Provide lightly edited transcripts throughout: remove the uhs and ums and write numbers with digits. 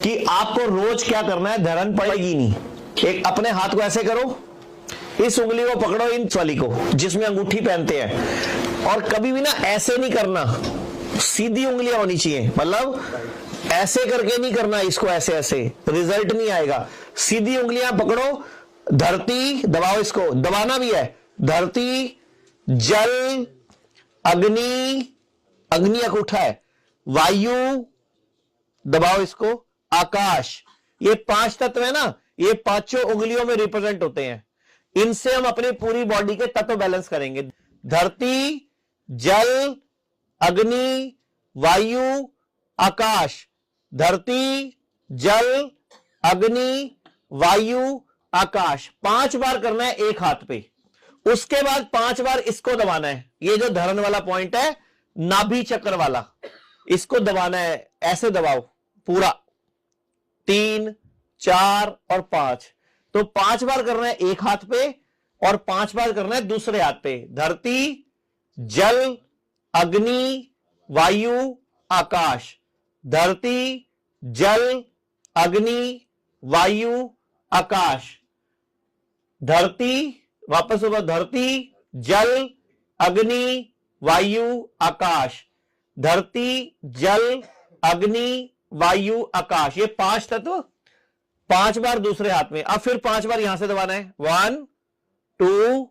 कि आपको रोज क्या करना है, धरन पड़ेगी नहीं। एक अपने हाथ को ऐसे करो, इस उंगली को पकड़ो, इन वाली को जिसमें अंगूठी पहनते हैं, और कभी भी ना ऐसे नहीं करना, सीधी उंगलियां होनी चाहिए, मतलब ऐसे करके नहीं करना इसको, ऐसे ऐसे रिजल्ट नहीं आएगा। सीधी उंगलियां पकड़ो, धरती दबाओ, इसको दबाना भी है, धरती जल अग्नि, अग्नि अंगूठा है, वायु दबाओ इसको, आकाश, ये 5 तत्व है ना, ये 5 उंगलियों में रिप्रेजेंट होते हैं। इनसे हम अपनी पूरी बॉडी के तत्व बैलेंस करेंगे। धरती जल अग्नि वायु आकाश, धरती जल अग्नि वायु आकाश, 5 बार करना है एक हाथ पे। उसके बाद 5 बार इसको दबाना है, ये जो धरन वाला पॉइंट है, नाभि चक्र वाला, इसको दबाना है, ऐसे दबाओ पूरा, 3 4 और 5। तो 5 बार करना है एक हाथ पे और 5 बार करना है दूसरे हाथ पे। धरती जल अग्नि वायु आकाश, धरती जल अग्नि वायु आकाश, धरती, वापस होगा, धरती जल अग्नि वायु आकाश, धरती जल अग्नि वायु आकाश, ये 5 तत्व 5 बार दूसरे हाथ में। अब फिर 5 बार यहां से दबाना है, 1 2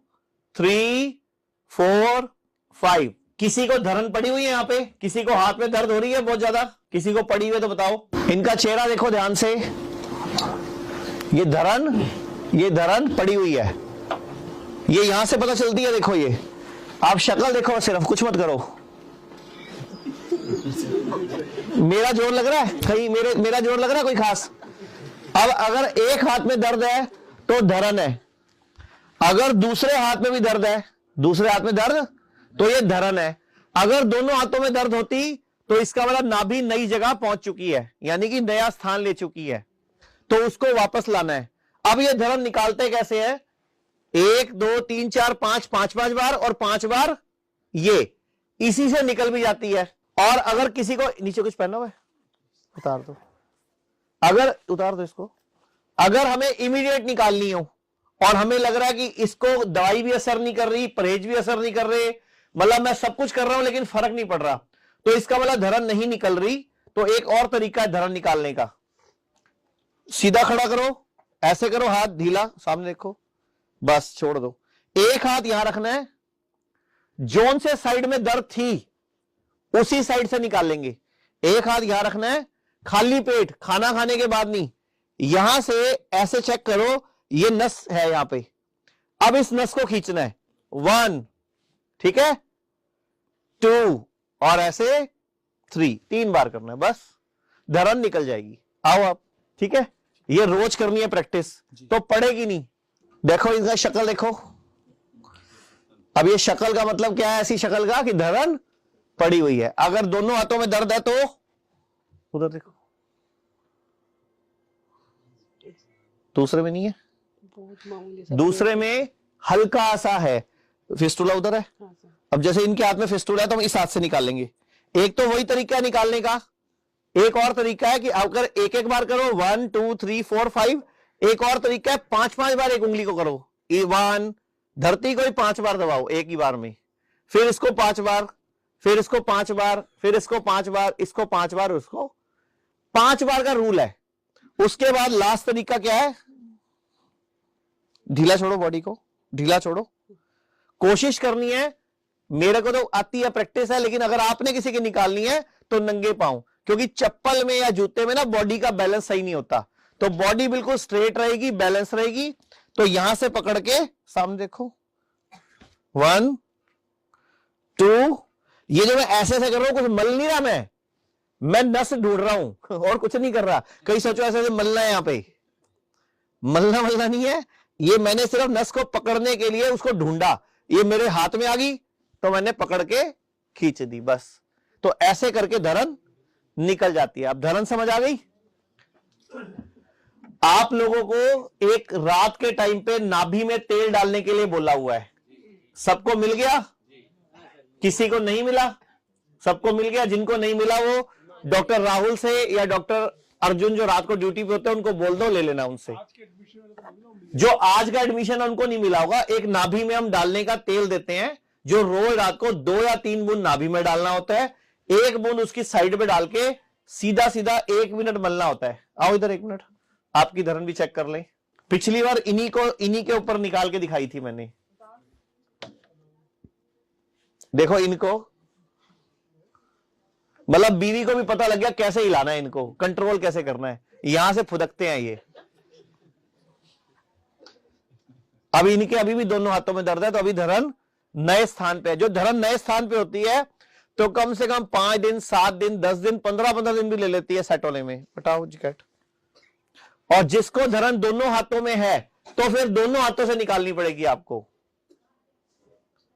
3 4 5। किसी को धरन पड़ी हुई है यहां पे, किसी को हाथ में दर्द हो रही है बहुत ज्यादा, किसी को पड़ी हुई है तो बताओ। इनका चेहरा देखो ध्यान से, ये धरन पड़ी हुई है, ये यहां से पता चलती है। देखो ये, आप शक्ल देखो सिर्फ, कुछ मत करो। मेरा जोर लग रहा है कहीं, मेरा जोर लग रहा है कोई खास। अब अगर एक हाथ में दर्द है तो धरन है, अगर दूसरे हाथ में भी दर्द है, दूसरे हाथ में दर्द, तो ये धरन है। अगर दोनों हाथों में दर्द होती तो इसका मतलब नाभि नई जगह पहुंच चुकी है, यानी कि नया स्थान ले चुकी है, तो उसको वापस लाना है। अब ये धरन निकालते कैसे है, 1 2 3 4 5, 5 बार और 5 बार ये, इसी से निकल भी जाती है। और अगर किसी को नीचे कुछ पहना हुआ है, उतार दो, अगर उतार दो इसको, अगर हमें इमीडिएट निकालनी हो और हमें लग रहा है कि इसको दवाई भी असर नहीं कर रही, परहेज भी असर नहीं कर रहे, मतलब मैं सब कुछ कर रहा हूं लेकिन फर्क नहीं पड़ रहा, तो इसका मतलब धरन नहीं निकल रही, तो एक और तरीका है धरन निकालने का। सीधा खड़ा करो, ऐसे करो, हाथ ढीला, सामने देखो, बस छोड़ दो। एक हाथ यहां रखना है, जोन से साइड में दर्द थी उसी साइड से निकाल लेंगे। एक हाथ यहां रखना है, खाली पेट, खाना खाने के बाद नहीं, यहां से ऐसे चेक करो, ये नस है यहां पे, अब इस नस को खींचना है, 1, ठीक है, 2 और ऐसे 3, 3 बार करना है, बस धरन निकल जाएगी। आओ आप, ठीक है, ये रोज करनी है प्रैक्टिस, तो पड़ेगी नहीं। देखो इनका शक्ल देखो, अब ये शक्ल का मतलब क्या है, ऐसी शक्ल का कि धरन पड़ी हुई है। अगर दोनों हाथों में दर्द है तो उधर देखो, दूसरे में नहीं है, दूसरे में हल्का सा है, फिस्टुला उधर है। अब जैसे इनके हाथ में फिस्टुला है तो हम इस हाथ से निकाल लेंगे। एक तो वही तरीका है निकालने का, एक और तरीका है कि अगर एक एक बार करो, 1 2 3 4 5, एक और तरीका है 5 बार एक उंगली को करो, 1, धरती को ही 5 बार दबाओ एक ही बार में, फिर इसको 5 बार, फिर इसको 5 बार, फिर इसको 5 बार, इसको 5 बार, उसको 5 बार का रूल है। उसके बाद लास्ट तरीका क्या है, ढीला छोड़ो, बॉडी को ढीला छोड़ो, कोशिश करनी है, मेरे को तो आती है, प्रैक्टिस है, लेकिन अगर आपने किसी की निकालनी है तो नंगे पांव, क्योंकि चप्पल में या जूते में ना बॉडी का बैलेंस सही नहीं होता, तो बॉडी बिल्कुल स्ट्रेट रहेगी, बैलेंस रहेगी। तो यहां से पकड़ के सामने देखो, 1 2, ये जो मैं ऐसे ऐसे कर रहा हूं, कुछ मल नहीं रहा, मैं नस ढूंढ रहा हूं और कुछ नहीं कर रहा। कहीं सोचो ऐसे ऐसे मलना है, यहां पे मलना नहीं है, ये मैंने सिर्फ नस को पकड़ने के लिए उसको ढूंढा, ये मेरे हाथ में आ गई तो मैंने पकड़ के खींच दी, बस। तो ऐसे करके धरन निकल जाती है। अब धरन समझ आ गई। आप लोगों को एक रात के टाइम पे नाभि में तेल डालने के लिए बोला हुआ है, सबको मिल गया? किसी को नहीं मिला? सबको मिल गया। जिनको नहीं मिला वो डॉक्टर राहुल से या डॉक्टर अर्जुन जो रात को ड्यूटी पे होते हैं उनको बोल दो, ले लेना उनसे। जो आज का एडमिशन है उनको नहीं मिला होगा। एक नाभि में हम डालने का तेल देते हैं, जो रोज रात को 2 या 3 बूंद नाभि में डालना होता है, 1 बूंद उसकी साइड पे डाल के सीधा सीधा 1 मिनट मलना होता है। आओ इधर 1 मिनट, आपकी धरन भी चेक कर लें। पिछली बार इन्हीं के ऊपर निकाल के दिखाई थी मैंने। देखो इनको, मतलब बीवी को भी पता लग गया कैसे हिलाना है, इनको कंट्रोल कैसे करना है। यहां से फुदकते हैं ये। अभी इनके अभी भी दोनों हाथों में दर्द है, तो अभी धरन नए स्थान पे है। जो धरन नए स्थान पे होती है तो कम से कम 5 दिन, 7 दिन, 10 दिन, 15 दिन भी ले लेती है सेट होने में। हटाओ जैकेट। और जिसको धरन दोनों हाथों में है तो फिर दोनों हाथों से निकालनी पड़ेगी आपको।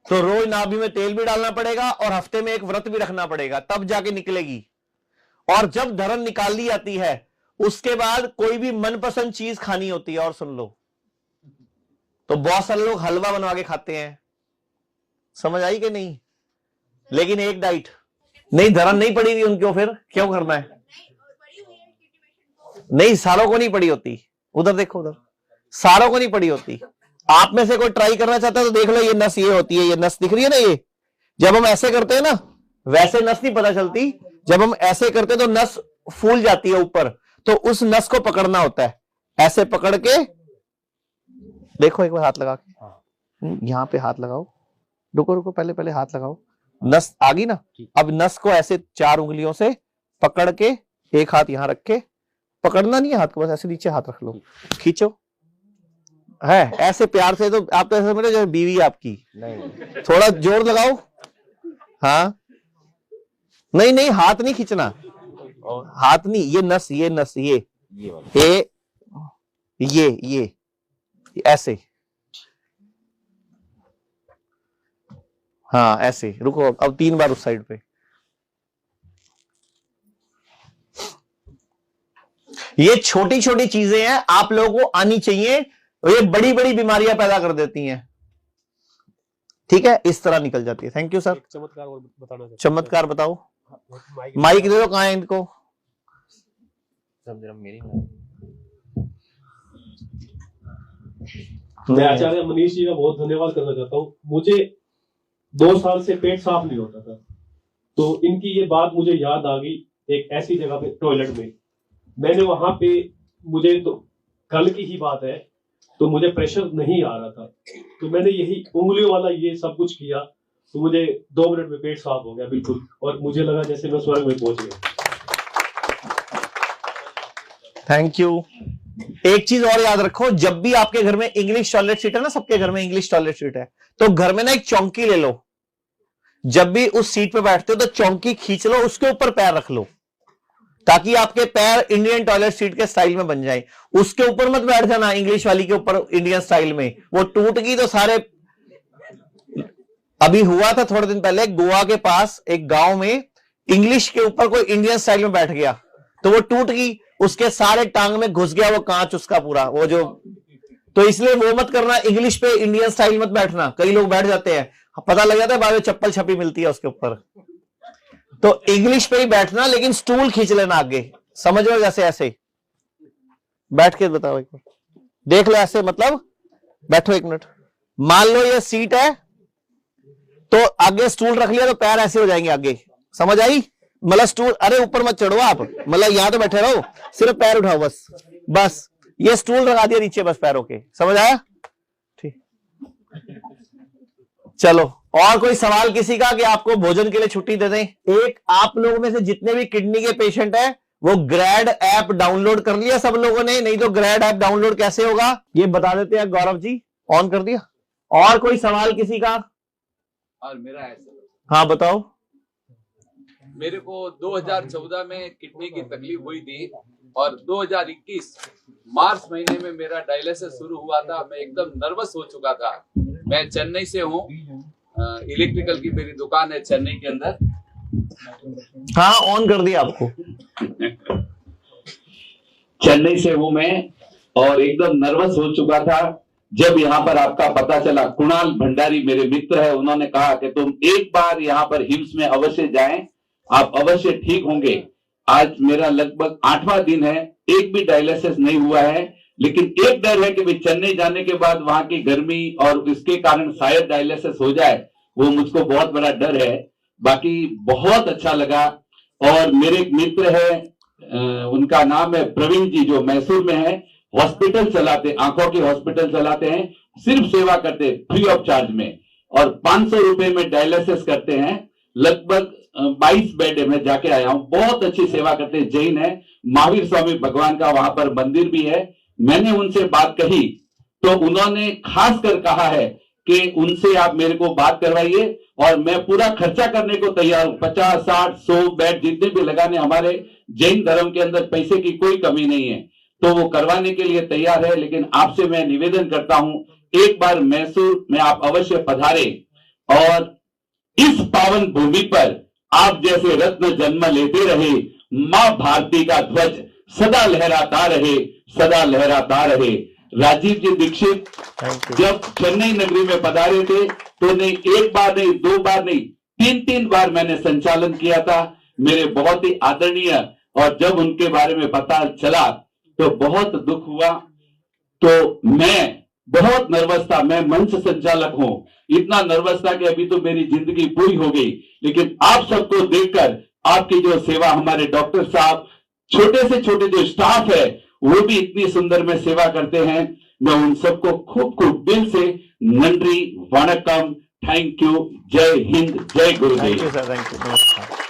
तो रोज नाभि में तेल भी डालना पड़ेगा और हफ्ते में एक व्रत भी रखना पड़ेगा, तब जाके निकलेगी। और जब धरन निकाल ली जाती है उसके बाद कोई भी मनपसंद चीज खानी होती है। और सुन लो, तो बहुत सारे लोग हलवा बनवा के खाते हैं, समझ आई कि नहीं? लेकिन एक डाइट नहीं, धरन नहीं पड़ी हुई उनको, फिर क्यों करना है? नहीं, सारों को नहीं पड़ी होती। उधर देखो, उधर सारों को नहीं पड़ी होती। आप में से कोई ट्राई करना चाहता है तो देख लो, ये नस ये होती है, ये नस दिख रही है ना, ये जब हम ऐसे करते हैं ना, वैसे नस नहीं पता चलती। जब हम ऐसे करते हैं तो नस फूल जाती है ऊपर, तो उस नस को पकड़ना होता है। ऐसे पकड़ के देखो, एक बार हाथ लगा के यहां पे हाथ लगाओ। रुको रुको, पहले हाथ लगाओ। नस आ गई ना? अब नस को ऐसे 4 उंगलियों से पकड़ के, एक हाथ यहां रख के, पकड़ना नहीं है हाथ को, बस ऐसे नीचे हाथ रख लो, खींचो। है ऐसे प्यार से, तो आप तो ऐसे समझो जैसे बीवी आपकी। नहीं, थोड़ा जोर लगाओ। हाँ, नहीं नहीं, हाथ नहीं खींचना, हाथ नहीं, ये नस, ये नस, ये ऐसे। हाँ ऐसे। रुको, अब 3 बार उस साइड पे। ये छोटी छोटी चीजें हैं, आप लोगों को आनी चाहिए। ये बड़ी बड़ी बीमारियां पैदा कर देती हैं। ठीक है, इस तरह निकल जाती है। Thank you sir. चमत्कार और बताना। चमत्कार बताओ। माइक दे दो, कहां है इनको? मैं आचार्य मनीष जी का बहुत धन्यवाद करना चाहता हूँ। मुझे 2 साल से पेट साफ नहीं होता था, तो इनकी ये बात मुझे याद आ गई। एक ऐसी जगह पे टॉयलेट में, मैंने वहां पे, मुझे तो कल की ही बात है, तो मुझे प्रेशर नहीं आ रहा था, तो मैंने यही उंगलियों वाला ये सब कुछ किया, तो मुझे 2 मिनट में पेट साफ हो गया बिल्कुल, और मुझे लगा जैसे मैं स्वर्ग में पहुंच गया। Thank you. एक चीज और याद रखो, जब भी आपके घर में इंग्लिश टॉयलेट सीट है ना, सबके घर में इंग्लिश टॉयलेट सीट है, तो घर में ना एक चौंकी ले लो। जब भी उस सीट पे बैठते हो तो चौंकी खींच लो, उसके ऊपर पैर रख लो, ताकि आपके पैर इंडियन टॉयलेट सीट के स्टाइल में बन जाए। उसके ऊपर मत बैठ जाना, इंग्लिश वाली के ऊपर इंडियन स्टाइल में, वो टूट गई तो सारे। अभी हुआ था थोड़े दिन पहले, गोवा के पास एक गांव में इंग्लिश के ऊपर कोई इंडियन स्टाइल में बैठ गया, तो वो टूट गई, उसके सारे टांग में घुस गया वो कांच उसका पूरा, वो जो। तो इसलिए वो मत करना, इंग्लिश पे इंडियन स्टाइल मत बैठना। कई लोग बैठ जाते हैं, पता लग जाता है बाद में चप्पल छपी मिलती है उसके ऊपर। तो इंग्लिश पे ही बैठना, लेकिन स्टूल खींच लेना आगे, समझ लो, जैसे ऐसे बैठ के बताओ एक बार, देख लो ऐसे, मतलब बैठो 1 मिनट। मान लो ये सीट है, तो आगे स्टूल रख लिया तो पैर ऐसे हो जाएंगे आगे, समझ आई? मतलब स्टूल, अरे ऊपर मत चढ़ो आप, मतलब यहां तो बैठे रहो, सिर्फ पैर उठाओ बस। बस ये स्टूल लगा दिया नीचे बस पैरों के, समझ आया? ठीक, चलो। और कोई सवाल किसी का कि आपको भोजन के लिए छुट्टी दे दें? एक, आप लोगों में से जितने भी किडनी के पेशेंट हैं वो ग्रैड ऐप डाउनलोड कर लिया सब लोगों ने? नहीं तो ग्रैड ऐप डाउनलोड कैसे होगा ये बता देते हैं। गौरव जी ऑन कर दिया? और कोई सवाल किसी का? और मेरा ऐसा, हाँ बताओ। मेरे को 2014 में किडनी की तकलीफ हुई थी, और 2021 मार्च महीने में मेरा डायलिसिस शुरू हुआ था। मैं एकदम नर्वस हो चुका था। मैं चेन्नई से हूँ, इलेक्ट्रिकल की मेरी दुकान है चेन्नई के अंदर। हाँ ऑन कर दिया आपको। चेन्नई से हूँ मैं, और एकदम नर्वस हो चुका था। जब यहाँ पर आपका पता चला, कुणाल भंडारी मेरे मित्र है, उन्होंने कहा कि तुम एक बार यहाँ पर हिम्स में अवश्य जाएं, आप अवश्य ठीक होंगे। आज मेरा लगभग 8वां दिन है, एक भी डायलिसिस नहीं हुआ है। लेकिन एक डर है कि भाई चेन्नई जाने के बाद वहां की गर्मी और इसके कारण शायद डायलिसिस हो जाए, वो मुझको बहुत बड़ा डर है। बाकी बहुत अच्छा लगा। और मेरे एक मित्र है, उनका नाम है प्रवीण जी, जो मैसूर में है, हॉस्पिटल चलाते, आंखों की हॉस्पिटल चलाते हैं, सिर्फ सेवा करते फ्री ऑफ चार्ज में, और 500 रुपए में डायलिसिस करते हैं। लगभग 22 बेड है, मैं जाके आया हूं, बहुत अच्छी सेवा करते हैं। जैन है, महावीर स्वामी भगवान का वहां पर मंदिर भी है। मैंने उनसे बात कही तो उन्होंने खास कर कहा है कि उनसे आप मेरे को बात करवाइए और मैं पूरा खर्चा करने को तैयार हूं। 50, 60, 100 बेड जितने भी लगाने, हमारे जैन धर्म के अंदर पैसे की कोई कमी नहीं है, तो वो करवाने के लिए तैयार है। लेकिन आपसे मैं निवेदन करता हूं, एक बार मैसूर में आप अवश्य पधारे और इस पावन भूमि पर आप जैसे रत्न जन्म लेते रहे, मां भारती का ध्वज सदा लहराता रहे, सदा लहराता रहे। राजीव जी दीक्षित जब चेन्नई नगरी में पधारे थे तो नहीं एक बार नहीं, 2 बार नहीं, 3 बार मैंने संचालन किया था, मेरे बहुत ही आदरणीय। और जब उनके बारे में पता चला तो बहुत दुख हुआ। तो मैं बहुत नर्वस था, मैं मंच संचालक हूं, इतना नर्वस था कि अभी तो मेरी जिंदगी पूरी हो गई। लेकिन आप सबको देखकर, आपकी जो सेवा, हमारे डॉक्टर साहब, छोटे से छोटे जो स्टाफ है वो भी इतनी सुंदर में सेवा करते हैं। मैं उन सबको खूब खूब दिल से नंद्री, वणक्कम, थैंक यू, जय हिंद, जय गुरुदेव। Thank you sir, thank you, नमस्कार।